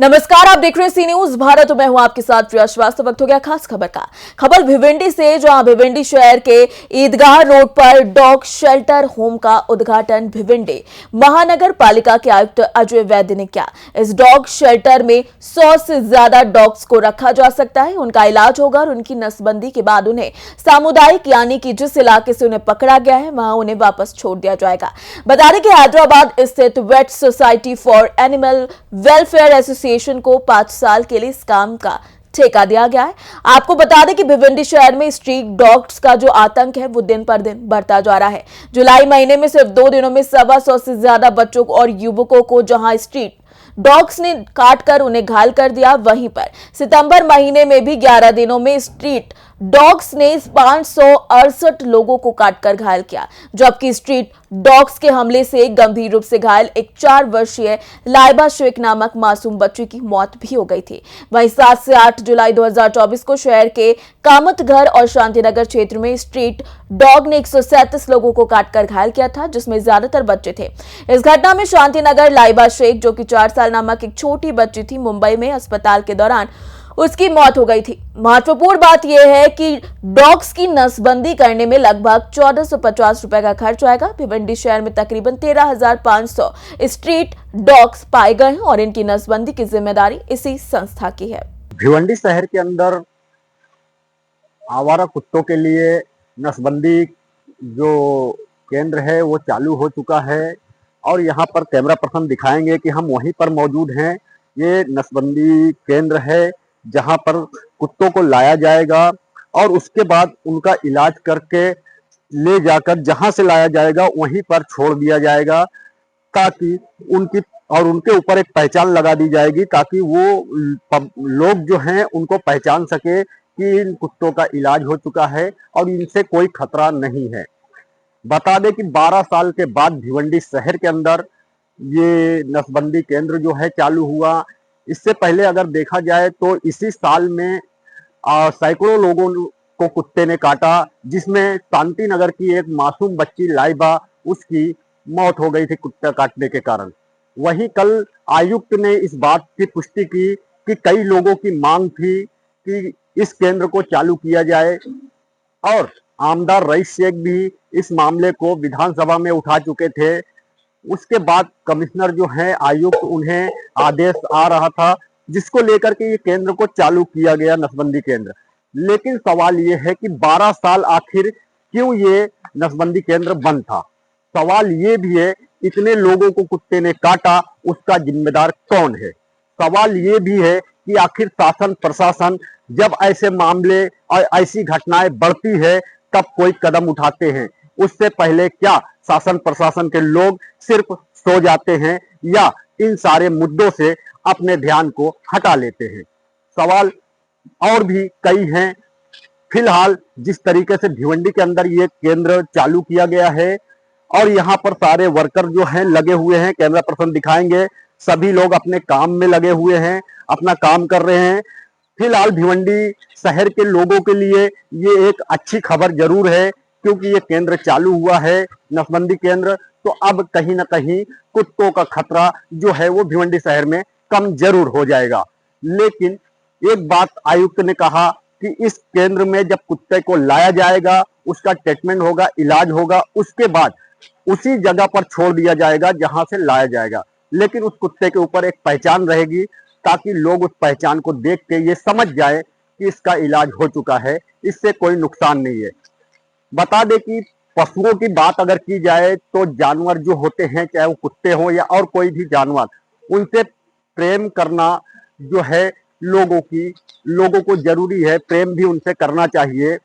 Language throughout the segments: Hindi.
नमस्कार, आप देख रहे हैं सी न्यूज भारत। मैं हूं आपके साथ प्रिया श्रीवास्तव। वक्त हो गया खास खबर का। खबर भिवंडी से, जहां भिवंडी शहर के ईदगाह रोड पर डॉग शेल्टर होम का उद्घाटन भिवंडी महानगर पालिका के आयुक्त अजय वैद्य ने किया। इस डॉग शेल्टर में 100 से ज्यादा डॉग्स को रखा जा सकता है। उनका इलाज होगा और उनकी नसबंदी के बाद उन्हें सामुदायिक यानी कि जिस इलाके से उन्हें पकड़ा गया है वहां उन्हें वापस छोड़ दिया जाएगा। बता दें कि हैदराबाद स्थित wet society for animal welfare association को 5 साल के लिए इस काम का ठेका दिया गया है। आपको बता दें कि भिवंडी शहर में स्ट्रीट डॉग्स का जो आतंक है वो दिन पर दिन बढ़ता जा रहा है। जुलाई महीने में सिर्फ 2 दिनों में 125 से ज्यादा बच्चों और युवकों को जहां स्ट्रीट डॉग्स ने काट कर उन्हें घायल कर दिया, वहीं पर सितंबर महीने में भी 11 दिनों में स्ट्रीट डॉग्स ने 568 लोगों को काटकर घायल किया, जबकि स्ट्रीट डॉग्स के हमले से गंभीर रूप से घायल एक 4 वर्षीय लाइबा शेख नामक मासूम बच्ची की मौत भी हो गई थी। वहीं 7 से 8 जुलाई 2024 को शहर के कामतघर और शांतिनगर क्षेत्र में स्ट्रीट डॉग ने 137 लोगों को काटकर घायल किया था, जिसमें ज्यादातर बच्चे थे। इस घटना में शांतिनगर लाइबा शेख, जो कि 4 साल नामक एक छोटी बच्ची थी, मुंबई में अस्पताल के दौरान उसकी मौत हो गई थी। महत्वपूर्ण बात यह है कि डॉग्स की नसबंदी करने में लगभग 1450 रुपए का खर्च आएगा। भिवंडी शहर में तकरीबन 13,500 स्ट्रीट डॉग्स पाए गए हैं और इनकी नसबंदी की जिम्मेदारी इसी संस्था की है। भिवंडी शहर के अंदर आवारा कुत्तों के लिए नसबंदी जो केंद्र है वो चालू हो चुका है और यहाँ पर कैमरा पर्सन दिखाएंगे कि हम वहीं पर मौजूद हैं। ये नसबंदी केंद्र है जहाँ पर कुत्तों को लाया जाएगा और उसके बाद उनका इलाज करके ले जाकर जहाँ से लाया जाएगा वहीं पर छोड़ दिया जाएगा, ताकि उनके ऊपर एक पहचान लगा दी जाएगी, ताकि वो लोग जो हैं उनको पहचान सके कि इन कुत्तों का इलाज हो चुका है और इनसे कोई खतरा नहीं है। बता दें कि 12 साल के बाद भिवंडी शहर के अंदर ये नसबंदी केंद्र जो है चालू हुआ। इससे पहले अगर देखा जाए तो इसी साल में सैकड़ों लोगों को कुत्ते ने काटा, जिसमें शांति नगर की एक मासूम बच्ची लाइबा, उसकी मौत हो गई थी कुत्ता काटने के कारण। वहीं कल आयुक्त ने इस बात की पुष्टि की कि कई लोगों की मांग थी कि इस केंद्र को चालू किया जाए और आमदार रईस शेख भी इस मामले को विधानसभा में उठा चुके थे। उसके बाद कमिश्नर जो है आयुक्त, उन्हें आदेश आ रहा था जिसको लेकर के ये केंद्र को चालू किया गया, नसबंदी केंद्र। लेकिन सवाल ये है कि 12 साल आखिर क्यों ये नसबंदी केंद्र बंद था। सवाल ये भी है, इतने लोगों को कुत्ते ने काटा, उसका जिम्मेदार कौन है। सवाल ये भी है कि आखिर शासन प्रशासन जब ऐसे मामले और ऐसी घटनाएं बढ़ती है तब कोई कदम उठाते हैं, उससे पहले क्या शासन प्रशासन के लोग सिर्फ सो जाते हैं या इन सारे मुद्दों से अपने ध्यान को हटा लेते हैं। सवाल और भी कई हैं। फिलहाल जिस तरीके से भिवंडी के अंदर ये केंद्र चालू किया गया है और यहाँ पर सारे वर्कर जो हैं लगे हुए हैं, कैमरा पर्सन दिखाएंगे, सभी लोग अपने काम में लगे हुए हैं, अपना काम कर रहे हैं। फिलहाल भिवंडी शहर के लोगों के लिए ये एक अच्छी खबर जरूर है, क्योंकि ये केंद्र चालू हुआ है, नसबंदी केंद्र, तो अब कहीं ना कहीं कुत्तों का खतरा जो है वो भिवंडी शहर में कम जरूर हो जाएगा। लेकिन एक बात आयुक्त ने कहा कि इस केंद्र में जब कुत्ते को लाया जाएगा, उसका ट्रीटमेंट होगा, इलाज होगा, उसके बाद उसी जगह पर छोड़ दिया जाएगा जहां से लाया जाएगा। लेकिन उस कुत्ते के ऊपर एक पहचान रहेगी, ताकि लोग उस पहचान को देख के ये समझ जाए कि इसका इलाज हो चुका है, इससे कोई नुकसान नहीं है। बता दें कि पशुओं की बात अगर की जाए तो जानवर जो होते हैं, चाहे वो कुत्ते हो या और कोई भी जानवर, उनसे प्रेम करना जो है लोगों को जरूरी है। प्रेम भी उनसे करना चाहिए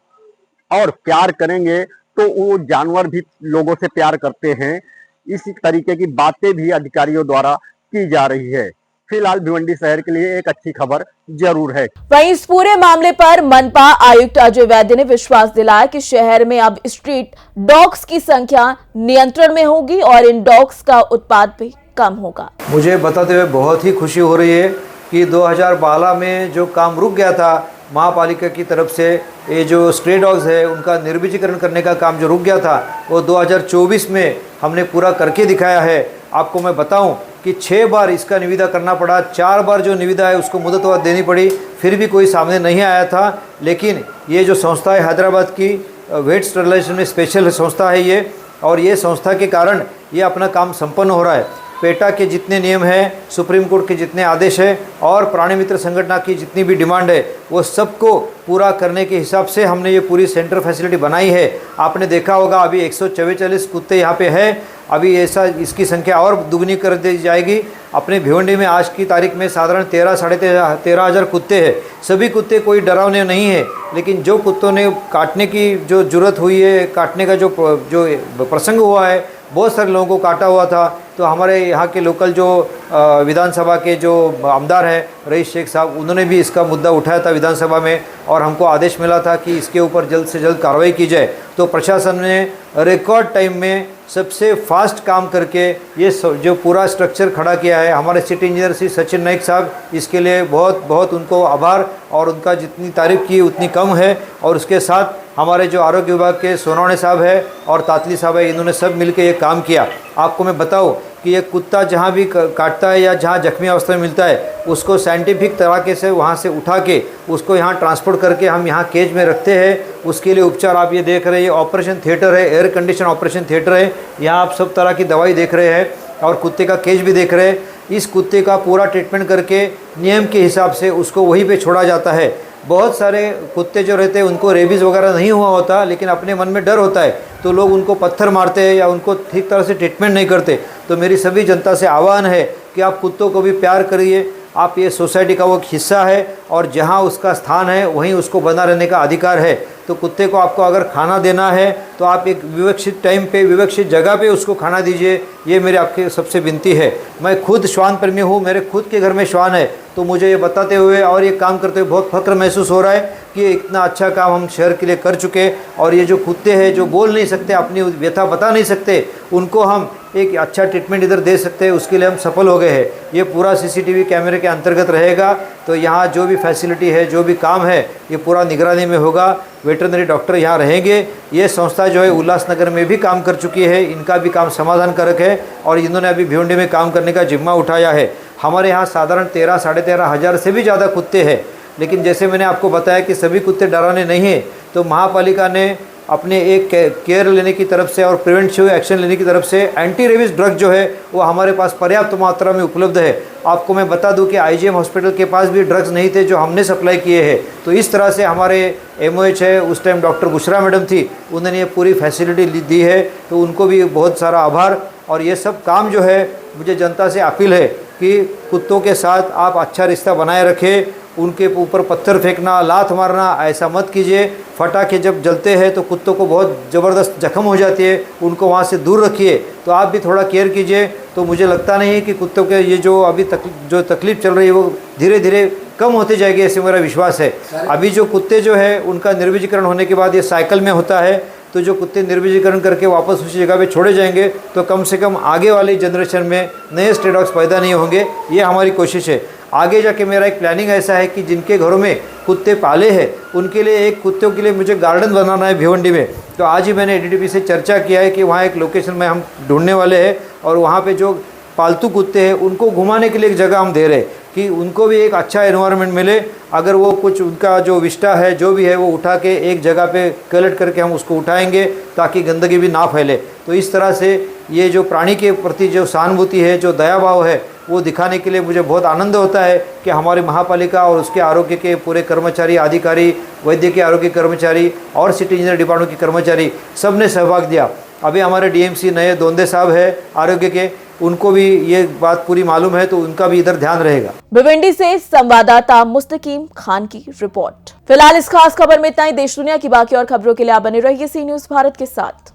और प्यार करेंगे तो वो जानवर भी लोगों से प्यार करते हैं। इसी तरीके की बातें भी अधिकारियों द्वारा की जा रही है। फिलहाल भिवंडी शहर के लिए एक अच्छी खबर जरूर है। वहीं इस पूरे मामले पर मनपा आयुक्त अजय वैद्य ने विश्वास दिलाया कि शहर में अब स्ट्रीट डॉग्स की संख्या नियंत्रण में होगी और इन डॉग्स का उत्पाद भी कम होगा। मुझे बताते हुए बहुत ही खुशी हो रही है कि 2012 में जो काम रुक गया था महापालिका की तरफ से ये जो स्ट्रे डॉग्स है उनका निर्बीजीकरण करने का काम जो रुक गया था वो 2024 में हमने पूरा करके दिखाया है। आपको मैं बताऊं कि 6 बार इसका निविदा करना पड़ा, 4 बार जो निविदा है उसको मुदत देनी पड़ी, फिर भी कोई सामने नहीं आया था। लेकिन ये जो संस्था है हैदराबाद की वेट स्टरलाइजेशन में स्पेशल संस्था है ये, और ये संस्था के कारण ये अपना काम संपन्न हो रहा है। पेटा के जितने नियम हैं, सुप्रीम कोर्ट के जितने आदेश हैं और प्राणी मित्र संगठन की जितनी भी डिमांड है वो सबको पूरा करने के हिसाब से हमने ये पूरी सेंटर फैसिलिटी बनाई है। आपने देखा होगा अभी 144 कुत्ते यहाँ पे हैं, अभी ऐसा इसकी संख्या और दुगनी कर दी जाएगी। अपने भिवंडी में आज की तारीख में साधारण 13,500 कुत्ते हैं। सभी कुत्ते कोई डरावने नहीं है, लेकिन जो कुत्तों ने काटने की जो जरूरत हुई है, काटने का जो प्रसंग हुआ है, बहुत सारे लोगों को काटा हुआ था, तो हमारे यहाँ के लोकल जो विधानसभा के जो आमदार हैं रईस शेख साहब, उन्होंने भी इसका मुद्दा उठाया था विधानसभा में और हमको आदेश मिला था कि इसके ऊपर जल्द से जल्द कार्रवाई की जाए। तो प्रशासन ने रिकॉर्ड टाइम में सबसे फास्ट काम करके ये जो पूरा स्ट्रक्चर खड़ा किया है। हमारे सिटी इंजीनियर श्री सचिन नाइक साहब, इसके लिए बहुत बहुत उनको आभार, और उनका जितनी तारीफ की उतनी कम है। और उसके साथ हमारे जो आरोग्य विभाग के सोनवणे साहब है और तातली साहब है, इन्होंने सब मिलकर ये काम किया। आपको मैं बताऊं कि ये कुत्ता जहाँ भी काटता है या जहाँ जख्मी अवस्था में मिलता है उसको साइंटिफिक तरीके से वहाँ से उठा के उसको यहाँ ट्रांसपोर्ट करके हम यहाँ केज में रखते हैं। उसके लिए उपचार आप ये देख रहे हैं, ये ऑपरेशन थिएटर है, एयर कंडीशन ऑपरेशन थिएटर है। यहाँ आप सब तरह की दवाई देख रहे हैं और कुत्ते का केज भी देख रहे हैं। इस कुत्ते का पूरा ट्रीटमेंट करके नियम के हिसाब से उसको वहीं पे छोड़ा जाता है। बहुत सारे कुत्ते जो रहते हैं उनको रेबीज़ वगैरह नहीं हुआ होता, लेकिन अपने मन में डर होता है तो लोग उनको पत्थर मारते हैं या उनको ठीक तरह से ट्रीटमेंट नहीं करते। तो मेरी सभी जनता से आह्वान है कि आप कुत्तों को भी प्यार करिए। आप ये सोसाइटी का वो हिस्सा है और जहाँ उसका स्थान है वहीं उसको बना रहने का अधिकार है। तो कुत्ते को आपको अगर खाना देना है तो आप एक विवक्षित टाइम पे विवक्षित जगह पे उसको खाना दीजिए, ये मेरी आपके सबसे विनती है। मैं खुद श्वान प्रेमी हूँ, मेरे खुद के घर में श्वान है, तो मुझे ये बताते हुए और ये काम करते हुए बहुत फख्र महसूस हो रहा है कि इतना अच्छा काम हम शहर के लिए कर चुके। और ये जो कुत्ते हैं जो बोल नहीं सकते, अपनी व्यथा बता नहीं सकते, उनको हम एक अच्छा ट्रीटमेंट इधर दे सकते हैं, उसके लिए हम सफल हो गए हैं। ये पूरा सीसीटीवी कैमरे के अंतर्गत रहेगा, तो यहाँ जो भी फैसिलिटी है, जो भी काम है, ये पूरा निगरानी में होगा। वेटरनरी डॉक्टर यहाँ रहेंगे। ये संस्था जो है उल्लासनगर में भी काम कर चुकी है, इनका भी काम समाधान कारक है और इन्होंने अभी भिवंडी में काम करने का जिम्मा उठाया है। हमारे यहाँ साधारण 13-13.5 हज़ार से भी ज़्यादा कुत्ते हैं, लेकिन जैसे मैंने आपको बताया कि सभी कुत्ते डरावने नहीं हैं, तो महापालिका ने अपने एक केयर लेने की तरफ से और प्रिवेंटिव एक्शन लेने की तरफ से एंटी रेबीज ड्रग जो है वो हमारे पास पर्याप्त मात्रा में उपलब्ध है। आपको मैं बता दूं कि आईजीएम हॉस्पिटल के पास भी ड्रग्स नहीं थे जो हमने सप्लाई किए हैं। तो इस तरह से हमारे एमओएच है, उस टाइम डॉक्टर बुशरा मैडम थी, उन्होंने ये पूरी फैसिलिटी दी है, तो उनको भी बहुत सारा आभार। और ये सब काम जो है, मुझे जनता से अपील है कि कुत्तों के साथ आप अच्छा रिश्ता बनाए रखें। उनके ऊपर पत्थर फेंकना, लात मारना ऐसा मत कीजिए। फटाके जब जलते हैं तो कुत्तों को बहुत ज़बरदस्त जख्म हो जाती है, उनको वहाँ से दूर रखिए। तो आप भी थोड़ा केयर कीजिए। तो मुझे लगता नहीं है कि कुत्तों के ये जो अभी जो तकलीफ़ चल रही है वो धीरे धीरे कम होती जाएगी, ऐसे मेरा विश्वास है। अभी जो कुत्ते जो है उनका निर्बीजीकरण होने के बाद ये साइकिल में होता है, तो जो कुत्ते निर्बीजीकरण करके वापस उसी जगह पे छोड़े जाएंगे तो कम से कम आगे वाली जनरेशन में नए स्ट्रे डॉग्स पैदा नहीं होंगे। ये हमारी कोशिश है। आगे जाके मेरा एक प्लानिंग ऐसा है कि जिनके घरों में कुत्ते पाले हैं उनके लिए एक कुत्तों के लिए मुझे गार्डन बनाना है भिवंडी में। तो आज ही मैंने एडीटीपी से चर्चा किया है कि वहाँ एक लोकेशन में हम ढूंढने वाले हैं और वहाँ पे जो पालतू कुत्ते हैं उनको घुमाने के लिए एक जगह हम दे रहे हैं कि उनको भी एक अच्छा एनवायरनमेंट मिले। अगर वो कुछ उनका जो विष्टा है जो भी है वो उठा के एक जगह पे कलेक्ट करके हम उसको उठाएंगे ताकि गंदगी भी ना फैले। तो इस तरह से ये जो प्राणी के प्रति जो सहानुभूति है, जो दया भाव है, वो दिखाने के लिए मुझे बहुत आनंद होता है कि हमारी महापालिका और उसके आरोग्य के पूरे कर्मचारी, अधिकारी, वैद्य के आरोग्य कर्मचारी और सिटी इंजीनियर डिपार्टमेंट के कर्मचारी सब ने सहभाग दिया। अभी हमारे डीएमसी नए दोंदे साहब है आरोग्य के, उनको भी ये बात पूरी मालूम है, तो उनका भी इधर ध्यान रहेगा। भिवंडी से संवाददाता मुस्तकीम खान की रिपोर्ट। फिलहाल इस खास खबर में इतना ही। देश दुनिया की बाकी और खबरों के लिए आप बने रहिए सी न्यूज़ भारत के साथ।